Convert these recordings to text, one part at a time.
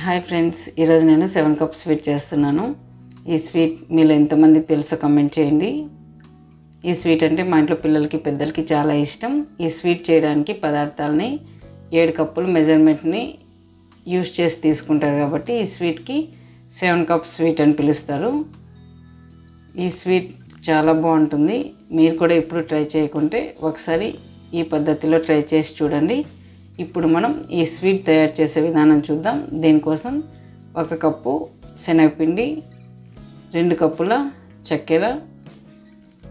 Hi friends, ఈరోజు నేను 7 cup sweet చేస్తున్నాను. ఈ స్వీట్ మీలో ఎంతమందికి తెలుసో కమెంట్ చేయండి. ఈ స్వీట్ అంటే మా ఇంట్లో పిల్లలకి పెద్దలకి చాలా ఇష్టం. ఈ స్వీట్ చేయడానికి పదార్థాలని 7 కప్పులు మెజర్మెంట్ని యూజ్ చేసి తీసుకుంటారు కాబట్టి ఈ స్వీట్కి 7 కప్ స్వీట్ అని పిలుస్తారు. ఈ స్వీట్ చాలా బాగుంటుంది. మీరు కూడా ఇప్పుడు ట్రై చేయకుంటే ఒకసారి ఈ పద్ధతిలో ట్రై చేసి చూడండి. ఇప్పుడు మనం ఈ స్వీట్ తయారు చేసే విధానం చూద్దాం. దీనికోసం 1 కప్పు శనగపిండి, 2 కప్పుల చక్కెర,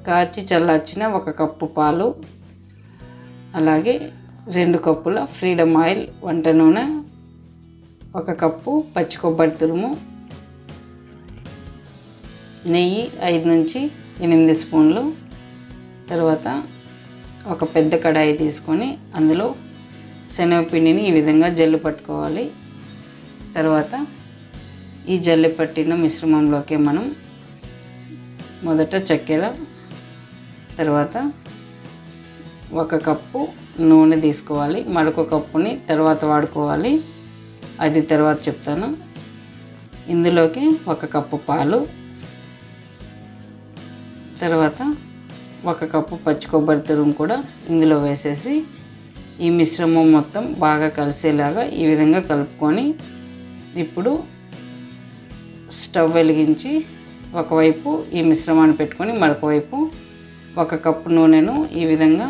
కాచి చల్లార్చిన 1 కప్పు పాలు, అలాగే 2 కప్పుల ఫ్రీడమ్ ఆయిల్ వంట నూనె, 1 కప్పు పచ్చి కొబ్బరి తురుము, నెయ్యి 5 నుంచి 8 స్పూన్లు. తర్వాత ఒక పెద్ద కడాయి తీసుకొని అందులో శనగపిండిని ఈ విధంగా జల్లు పట్టుకోవాలి. తర్వాత ఈ జల్లు పట్టిన మిశ్రమంలోకి మనం మొదట చక్కెర, తర్వాత 1 కప్పు నూనె తీసుకోవాలి. మరొక కప్పుని తర్వాత వాడుకోవాలి, అది తర్వాత చెప్తాను. ఇందులోకి 1 కప్పు పాలు, తర్వాత 1 కప్పు పచ్చి కొబ్బరి తురుము కూడా ఇందులో వేసేసి ఈ మిశ్రమం మొత్తం బాగా కలిసేలాగా ఈ విధంగా కలుపుకొని ఇప్పుడు స్టవ్ వెలిగించి ఒకవైపు ఈ మిశ్రమాన్ని పెట్టుకొని మరొక వైపు 1 కప్పు నూనెను ఈ విధంగా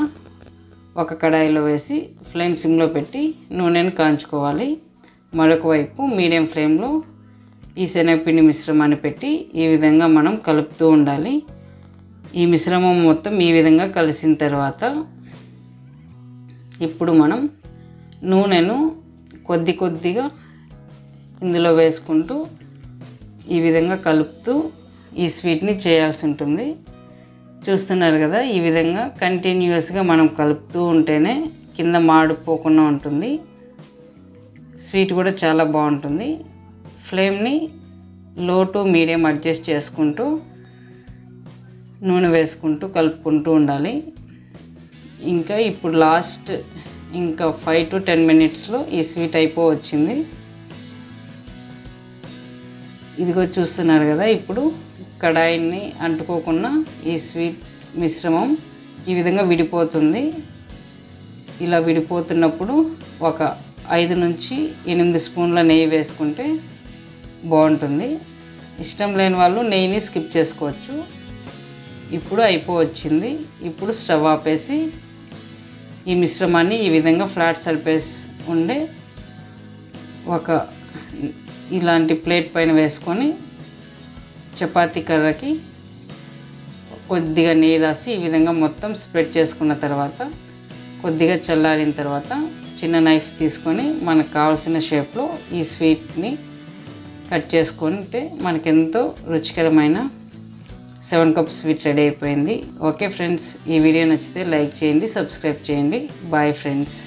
ఒక కడాయిలో వేసి ఫ్లేమ్ సిమ్లో పెట్టి నూనెను కాంచుకోవాలి. మరొక వైపు మీడియం ఫ్లేమ్లో ఈ శనగపిండి మిశ్రమాన్ని పెట్టి ఈ విధంగా మనం కలుపుతూ ఉండాలి. ఈ మిశ్రమం మొత్తం ఈ విధంగా కలిసిన తర్వాత ఇప్పుడు మనం నూనెను కొద్ది కొద్దిగా ఇందులో వేసుకుంటూ ఈ విధంగా కలుపుతూ ఈ స్వీట్ని చేయాల్సి ఉంటుంది. చూస్తున్నారు కదా, ఈ విధంగా కంటిన్యూస్గా మనం కలుపుతూ ఉంటేనే కింద మాడిపోకుండా ఉంటుంది. స్వీట్ కూడా చాలా బాగుంటుంది. ఫ్లేమ్ని లో టు మీడియం అడ్జస్ట్ చేసుకుంటూ నూనె వేసుకుంటూ కలుపుకుంటూ ఉండాలి. ఇంకా ఇప్పుడు లాస్ట్ 5 to 10 మినిట్స్లో ఈ స్వీట్ అయిపోవచ్చింది. ఇదిగో చూస్తున్నారు కదా, ఇప్పుడు కడాయిని అంటుకోకుండా ఈ స్వీట్ మిశ్రమం ఈ విధంగా విడిపోతుంది. ఇలా విడిపోతున్నప్పుడు ఒక 5 నుంచి 8 స్పూన్ల నెయ్యి వేసుకుంటే బాగుంటుంది. ఇష్టం లేని వాళ్ళు నెయ్యిని స్కిప్ చేసుకోవచ్చు. ఇప్పుడు అయిపోవచ్చింది. ఇప్పుడు స్టవ్ ఆపేసి ఈ మిశ్రమాన్ని ఈ విధంగా ఫ్లాట్ సర్ఫేస్ ఉండే ఒక ఇలాంటి ప్లేట్ పైన వేసుకొని చపాతీ కర్రకి కొద్దిగా నెయ్యి రాసి ఈ విధంగా మొత్తం స్ప్రెడ్ చేసుకున్న తర్వాత కొద్దిగా చల్లారిన తర్వాత చిన్న నైఫ్ తీసుకొని మనకు కావాల్సిన షేప్లో ఈ స్వీట్ని కట్ చేసుకుంటే మనకెంతో రుచికరమైన 7 కప్ స్వీట్ రెడీ అయిపోయింది. ఓకే ఫ్రెండ్స్, ఈ వీడియో నచ్చితే లైక్ చేయండి, సబ్స్క్రైబ్ చేయండి. Bye friends.